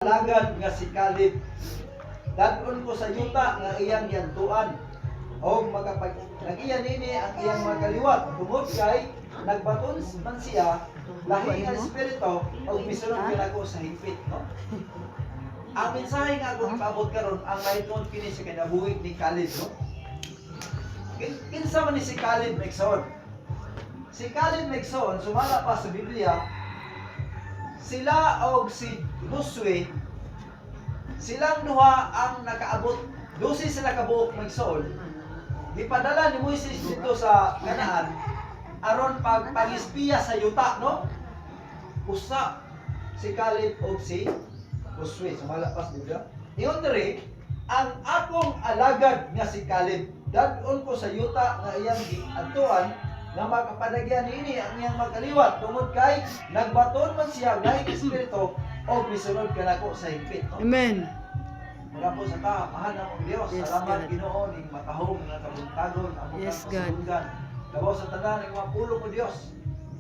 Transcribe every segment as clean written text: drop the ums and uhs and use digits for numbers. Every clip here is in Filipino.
Alagad nga si Caleb, dadon ko sa yuta nga iyang yantuan o nag-iyan nini ang iyang mga kaliwat tungod kay nagbaton man siya lahi nga espiritu o misunod kinako sa higpit, no? Ang mensahe nga akong ipaabot karon ang mayroon kini sa kinabuhi ni Caleb, no? Kinsa man ni si Caleb Megson? Si Caleb Megson sumala pa sa Biblia, sila og si Joshua, silang duha ang nakaabot 12 sila ka buok Megson. Gipadala ni Moises dito sa Kanaan aron pag-ispiya sa yuta, no? Usa si Caleb og si Joshua sumala pa sa Biblia. Ingon diri, ang akong alagad nga si Caleb, dadon ko sa yuta nga iyang giadtuan nga makapanagyan niini ang iyang magkaliwat tungod kay nagbaton man siya lahi espiritu o misunod kanako sa higpit, no? Amen. Mula po sa ta, mahal na mong Diyos, Yes, salamat God. Ginoo ning matahong nga kabuntagon ang mga Yes, God. kasulungan. Labaw sa tanan ng mga pulo mo Diyos.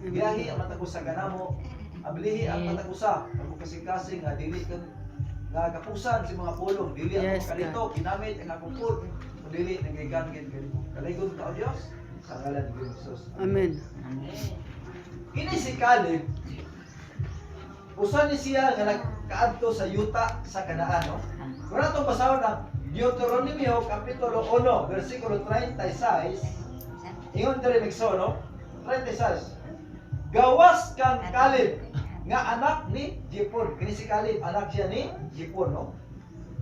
Amen. Biyahi ang matag usa ganamo, abilihi ang matag usa, ang kasing-kasing nga dili kang nga kapusan si mga pulong, dili Yes, ako kanito, ginamit ang akong pul, dili nagigangin kanimo. Kalaygon ka o Diyos, sa ngalan ni Jesus. Amen. Kini si Caleb, usa ni siya nga nagkaadto sa yuta sa Kanaan, no? Kung natong basahon ang Deuteronomio Kapitulo 1, versikulo 36, ingon diri Megson, no? 36. Gawas kang Caleb nga anak ni Jepon. Kini si Caleb, anak siya ni Jepon, no?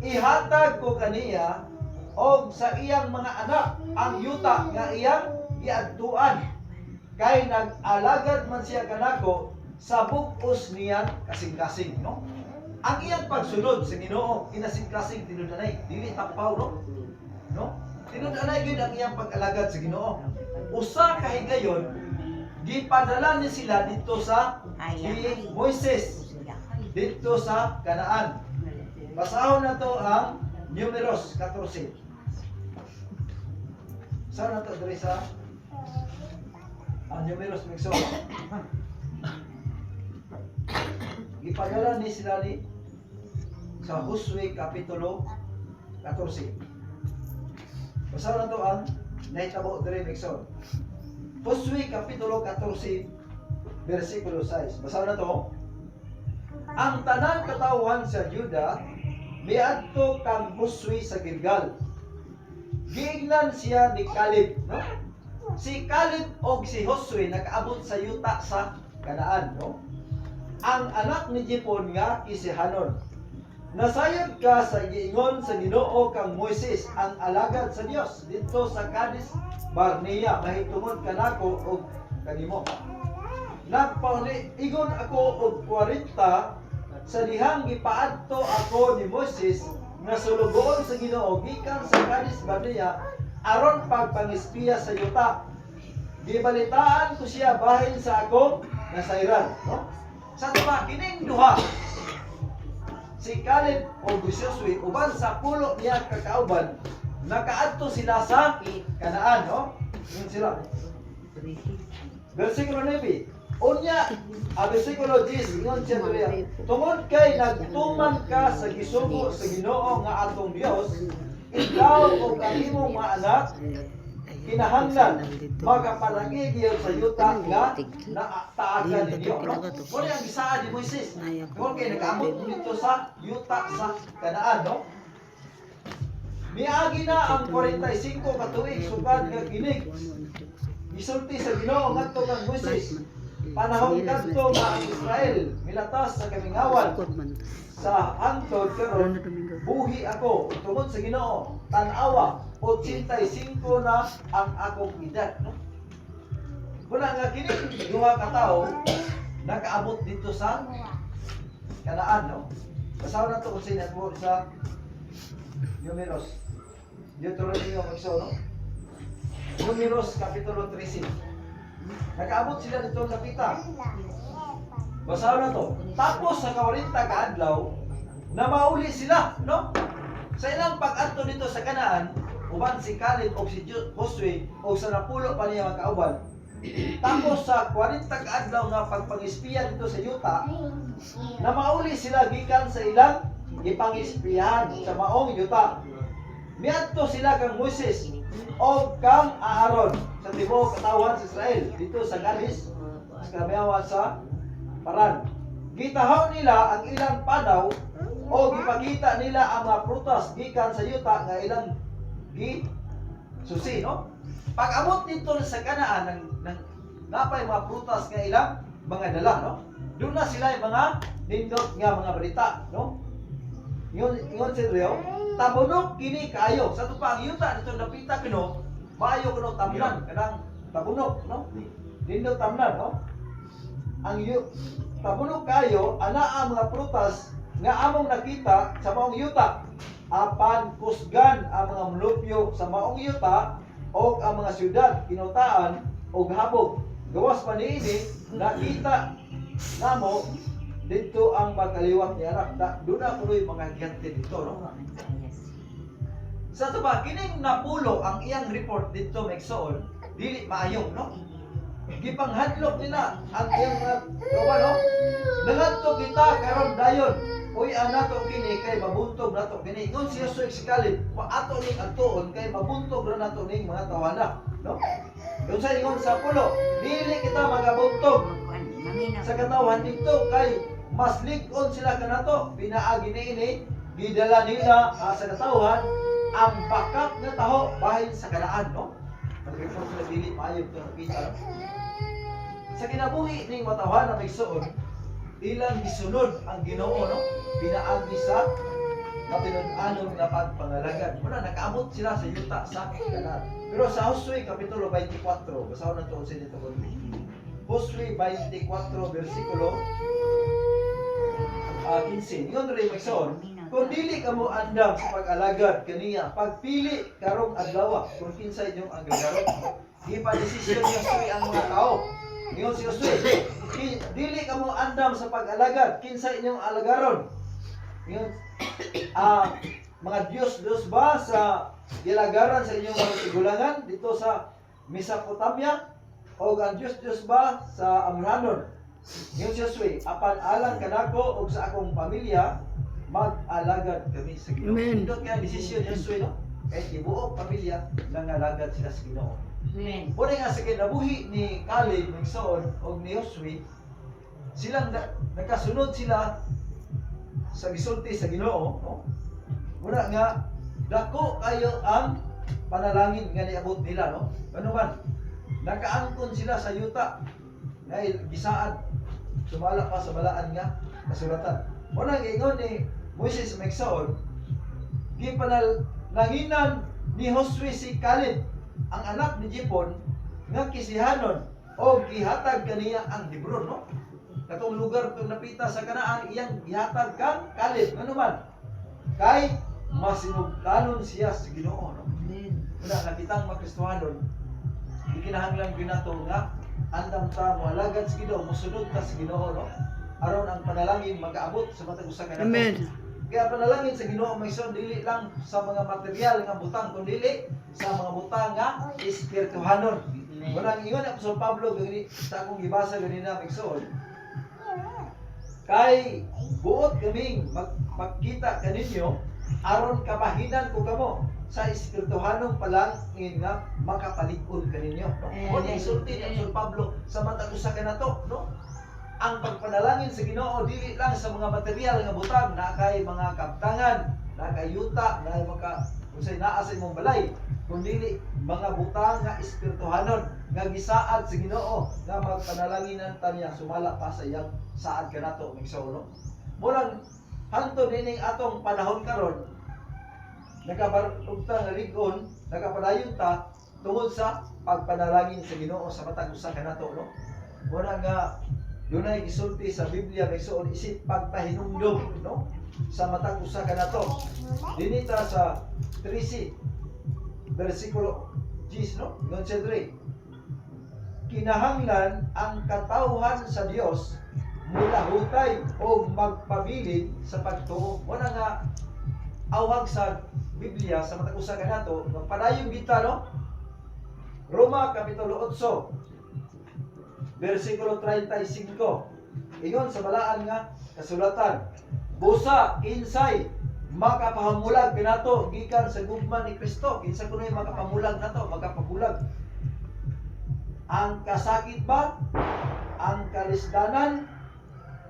Ihatag ko kaniya og sa iyang mga anak ang yuta nga iyang giadtuan, kay nag-alagad man siya kanako sa bug-os niyang kasing-kasing, no? Ang iyang pagsunod sa Ginoo kinasing-kasing tinud-anay, dili tapaw, no? Tinud-anay gyud ang iyang pag-alagad sa Ginoo. Usa ka higayon gipadala ni sila dito sa ni Moises dito sa Kanaan. Basahon na to ang Numeros 14. Saan na to diri sa ang Numeros Megson? Gipadala ni sila ni sa Joshua Kapitulo 14. Basa na to ang nahitabo diri Megson. Joshua Kapitulo 14 versikulo 6. Basa na to. Ang tanang katawhan sa Juda miadto kang Joshua sa Gilgal. Giingnan siya ni Caleb, no? Si Caleb og si Joshua nakaabot sa yuta sa Kanaan, no? Ang anak ni Jepon nga si Hanon. Nasayod ka sa giingon sa Ginoo kang Moises ang alagad sa Dios dito sa Kades Barnea, mahitungod kanako og kanimo. Nagpaunigon ako og 40 sa dihang gipaadto ako ni Moises nga sulugoon sa Ginoo gikan sa Kades Barnea aron pagpangispiya sa yuta. Gibalitaan ko siya bahin sa akong nasayran, no? Sa tuwa kining duha, si Caleb o Joshua uban sa pulo niya kakauban, nakaadto sila sa Kanaan, no? Yun sila. Versikulo 9. Unya, versikulo 10, ingon siya tuloy. Tungod kay nagtuman ka sa gisugo sa Ginoo nga atong Dios, ikaw o kanimong mga anak, kinahanglan magapalagi giyon sa yuta nga naataagan ninyo, no? Muna ang gisaad ni Moises. Kung kay nag-amot dito sa yuta sa Kanaan, no? Miagi na ang 45 katuig sugad nga kinig gisulti sa Ginoo ngadto kang Moises. Panahon kadto nga ang Israel milatas sa kamingawan sa hangtod karon buhi ako tungod sa Ginoo. Tan-awa 85 na ang akong edad, no? Wala nga kini duha ka tawo nakaabot dito sa Kanaan, no? Basaw na to kung sinabot sa Numeros. Deuteronomio Megson, no? Numeros Kapitulo 13. Nakaabot sila dito sa pita. Basaw na to. Tapos sa 40 ka adlaw na mauli sila, no? Sa ilang pag-adto dito sa Kanaan, uban si Caleb o si Joshua o sa napulo pa niya mga kauban. Tapos sa 40 ka adlaw nga pagpangispiya dito sa yuta, na mauli sila gikan sa ilang ipangispiyahan sa maong yuta. Miadto sila kang Moses o kang Aaron sa tibuok katawan sa Israel dito sa Kalis, sa kamiyawa sa Paran. Gitahon nila ang ilang padaw o gipakita nila ang mga prutas gikan sa yuta nga ilang susi, no? Pag abot dito sa Kanaan ng napay mga prutas nga ilang mga dala, no? Doon na sila yung mga nindot nga mga balita, no? Ingon si Rio, tabunok kini kayo. Sa ito pa, ang yuta dito napita kino, maayo kuno tamnan, kanang tabunok, no? Nindot tamnan, no? Ang tabunok kayo, ana ang mga prutas nga among nakita sa maong yuta. Apan kusgan ang mga mulupyo sa maong yuta o ang mga syudad, kinutaan o habog. Gawas pa niini, nakita namo dito ang magkaliwat ni anak. Doon na kuno'y mga giyante dito, no? Sa ito ba, kining napulo ang iyang report dito, Megsoon, dili maayong, no? Gipanghadlok nila ang iyang kawan, no? Nangadto kita karon dayon. Uy, anato kini kay mabuntog nato kini. Ingon siya so exkalib, ato ning atuon kay mabuntog ra nato ning mga tawana, no? Yung sa ingon sa pulo, dili kita magabuntog sa katawan dito kay mas lig-on sila kanato. Pinaagi niini, gidala nila sa katawan ang bakat nga taho bahin sa Kanaan, no? Nag-report sila dili maayo to nakita. Sa kinabuhi ning matawhan na Megsoon, ilang gisunod ang Ginoo, no? Pinaagi sa matinud-anon nga pagpangalagan. Muna nakaabot sila sa yuta sa Kanaan. Pero sa Josue kapitulo 24, basahin na to sa dito ko. Josue 24 versikulo 15. Ingon rin Megsoon, kung dili ka mo andam sa pag-alagad kaniya, pagpili karong adlaw, kung kinsay inyong agagaron, ipa-desisyon niyo ang mga tao. Ingon si Josue, dili ka mo andam sa pag-alagad, kinsay inyong alagaron. Ingon, mga Diyos ba sa ilagaran sa inyong mga sigulangan dito sa Mesopotamia, o ang Diyos ba sa Amranon? Ingon si Josue, apan alang kanako o sa akong pamilya, mag-alagad kami sa Ginoo. Indot kaya desisyon ni Josue, no? Kahit ibuok pamilya, nangalagad sila sa Ginoo. Amen. Muna nga sa kinabuhi ni Caleb, Megsoon, o ni Josue, silang nakasunod sila sa gisulti sa Ginoo, no? Muna nga, dako kayo ang panalangin nga niabot nila, no? Ano man, nakaangkon sila sa yuta, dahil gisaad, sumala pa sa balaan nga kasulatan. Muna ingon ni Moses Megsoon, gipanalangin ni Josue si Caleb, ang anak ni Jepon, nga kisihanon o gihatag kaniya ang Hebron, no? Katong lugar kung napita sa Kanaan, iyang gihatag kang Caleb. Ano man? Kay masinugdanon siya sa Ginoo, no? Muna nakitang makristohanon, ikinahanglan ginato nga andam ta mo alagad sa Ginoo, mosunod ta sa Ginoo, no? Aron ang panalangin magaabot sa matag usa ka nato. Amen. Kaya panalangin sa Ginoo Megsoon dili lang sa mga material nga butang kundi sa mga butang nga espirituhanon. Muna ingon ni Apostol Pablo gani sa akong gibasa ganina Megsoon. Kay buot kaming magkita kaninyo aron kabahinan ko kamo sa espirituhanong palangin nga makapalig-on kaninyo, no? Mo ni isulti ni Apostol Pablo sa matag usa ka nato, no? Ang pagpanalangin sa Ginoo dili lang sa mga material nga butang, na kay mga kabtangan, na kay yuta, na maka unsay naa sa imong balay, kundi mga butang nga espirituhanon nga gisaad sa Ginoo nga magpanalanginan ta niya sumala pa sa iyang saad kanato Megsoon, no? Murang hangtod nining atong panahon karon nagabarugta nga lig-on, nagapadayon ta tungod sa pagpanalangin sa Ginoo sa matag usa kanato, no? Mura nga dunay gisulti sa Biblia Megsoon isip pagpahinumdom, no? Sa matag usa kanato. Dinita sa 13 versikulo 10, no? Ingon siya diri, kinahanglan ang katawhan sa Dios mula hutay o magpabilin sa pagtuo. Muna nga awag sa Biblia sa matag usa kanato magpadayon kita, no? Roma kapitulo 8 versikulo 35. Ingon sa balaan nga kasulatan, Busa insay makapahamulag kinato gikan sa gugma ni Kristo. Kinsa kunoy makapamulag nato, makapabulag. Ang kasakit ba? Ang kalisdanan,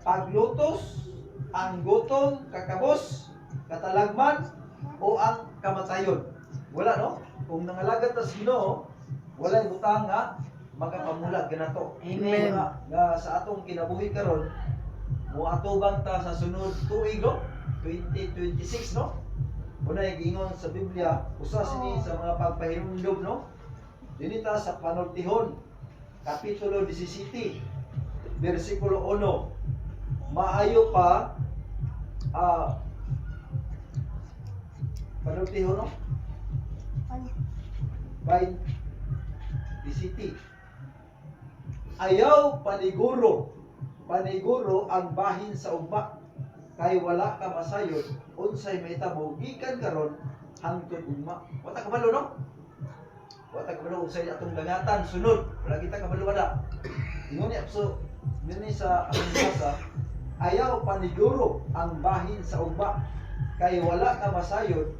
paglutos, ang gutom, kakabos, katalagman, o ang kamatayon? Wala, no? Kung nangalagad ta sa Ginoo, walay butang nga makapamulag kinato. Amen. Nga sa atong kinabuhi karon, mo atubang ta sa sunod tuig, no? 2026, no? Una yung ingon sa Biblia, usa sini sa mga pagpahinumdum, no? Dinita sa Panultihon, Kapitulo 17, versikulo 1. Maayo pa, Panultihon, no? 17. Ayaw paniguro ang bahin sa ugma, kay wala ka masayod unsay mahitabo gikan karon hangtod ugma. Wata kabalo, no? Wata kabalo unsay atong dangatan sunod. Wala kita kabalo wala. Ingon ni so dinhi sa among basa, ayaw paniguro ang bahin sa ugma, kay wala ka masayod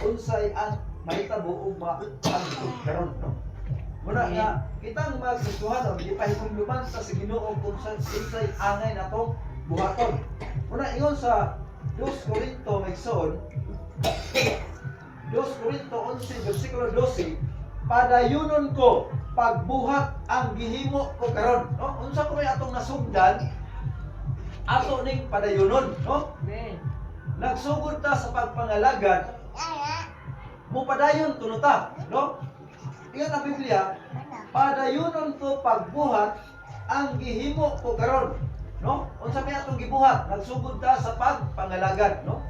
unsay ang mahitabo ugma hangtod karon, no? Muna nga kitang magsusuhanon di pahigumduman sa Ginoo kung unsay angay natong buhaton. Muna ingon sa 2 Korinto megson 2 Korinto 11 versikulo 12, padayunon ko pagbuhat ang gihimo ko karon, no? Unsa ko may atong nasugdan ato ning padayunon, no? Amen. Nagsugod ta sa pagpangalagad, mo padayon tunuta, no? Iyan ang Biblia, padayunon ko pagbuhat ang gihimo ko karon, no? Unsa may atong gibuhat? Nagsugod ta sa pagpangalagad, no?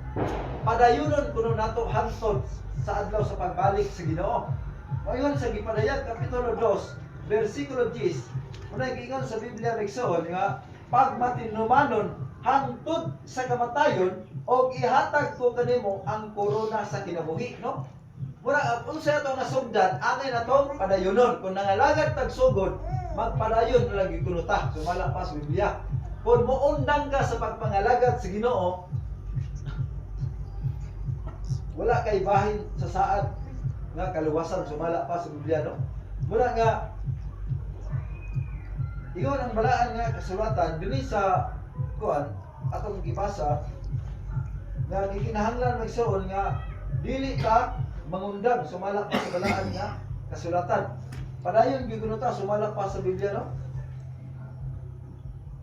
Padayunon kuno nato hangtod sa adlaw sa pagbalik sa Ginoo. Mayon sa gipadayag kapitulo 2, versikulo 10. Unay giingon sa Biblia megson nga pagmatinumanon hangtod sa kamatayon og ihatag ko kanimo ang korona sa kinabuhi, no? Mura unsa atong nasugdan angay natong padayunon. Kung nangalagad tagsugod, magpadayon na lang kuno ta. Sumala pa sa Biblia. Kung muundang ka sa pagpangalagad sa Ginoo, wala kay bahin sa saad nga kaluwasan. Sumala pa sa Biblia, no? Mura nga ingon ang balaan nga kasulatan dinhi sa kuan atong gibasa nga gikinahanglan magsuon nga dili ka mangundang. Sumala pa sa balaan nga kasulatan. Padayon gyud ta sumala pa sa Biblia, no?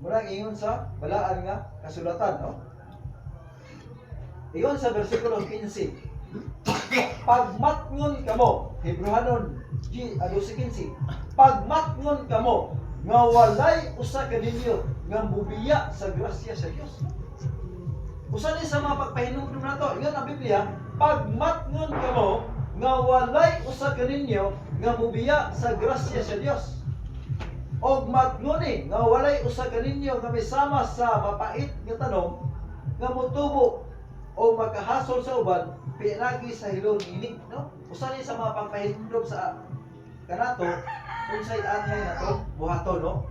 Mura ingon sa balaan nga kasulatan, no? Ingon sa bersikulo 15, pagmatngon kamo, Hebrehanon 12:15, pagmatngon kamo nga walay usa ka ninyo nga bubiya sa grasya sa Dios. Usa ni sa mga pagpahinumdum nato, ingon ang Biblia, pagmatngon kamo nga walay usa ka ninyo nga mubiya sa grasya sa Dios. Og matngoni nga walay usa ka ninyo nga misama sa mapait nga tanom nga motubo o makahasol sa uban pinagi sa hilom ini, no? Usa ni sa mga pagpahinumdum sa kanato unsay angay nato buhaton, no?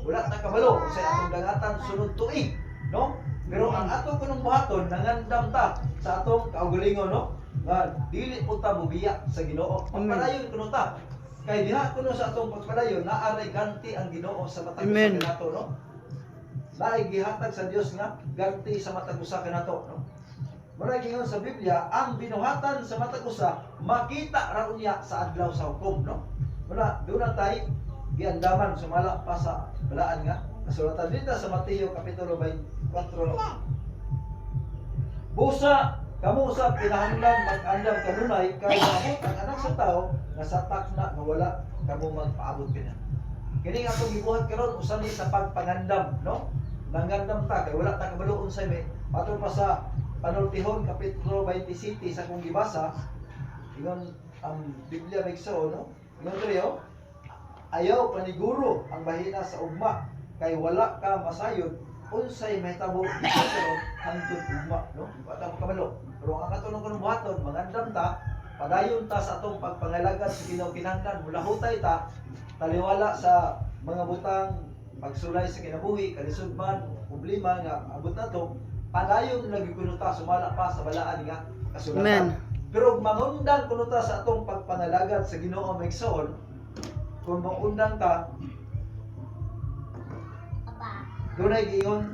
Wala ta kabalo unsay atong dangatan sunod tuig, no? Pero ang ato kunong buhaton nangandam ta sa atong kaugalingon, no? Nga dili po ta mubiya sa Ginoo. Pagpadayon kuno ta. Kay diha kuno sa atong pagpadayon naaray ganti ang Ginoo sa matag usa kanato, no? Naay gihatag sa Dios nga ganti sa matag usa kanato, no? Murag ingon sa Biblia, ang binuhatan sa matag usa makita ra unya sa adlaw sa hukom, no? Muna doon tay giandaman sumala pa sa balaan nga kasulatan dito sa Mateo kapitulo 24, no? Busa kamo usab kinahanglan mag-andam kanunay kay maabot ang anak sa tao nga satak na nga wala kamo magpaabot kina. Kini nga atong gibuhat karon usa ni sa pagpangandam, no? Nangandam ta kay wala ta kabalo unsay may patol pa sa Panultihon kapitulo 27 sa kung gibasa. Ingon ang Biblia megson, no? Ingon diri, ayaw paniguro ang bahina sa ugma, kay wala ka masayod unsay mahitabo karon hangtod ugma, no? Patang kabalo. Pero ang katulong kanang buhaton mangandam ta, padayon ta sa atong pagpangalagad sa Ginoo kinahanglan, mulahutay ta taliwala sa mga butang pagsulay sa kinabuhi, kalisod man, problema nga abot nato, padayon lagi kuno ta sumala pa sa balaan nga kasulatan. Amen. Pero ug mangundang kuno ta sa atong pagpangalagad sa Ginoo maigsoon, kung mangundang ta dunay giingon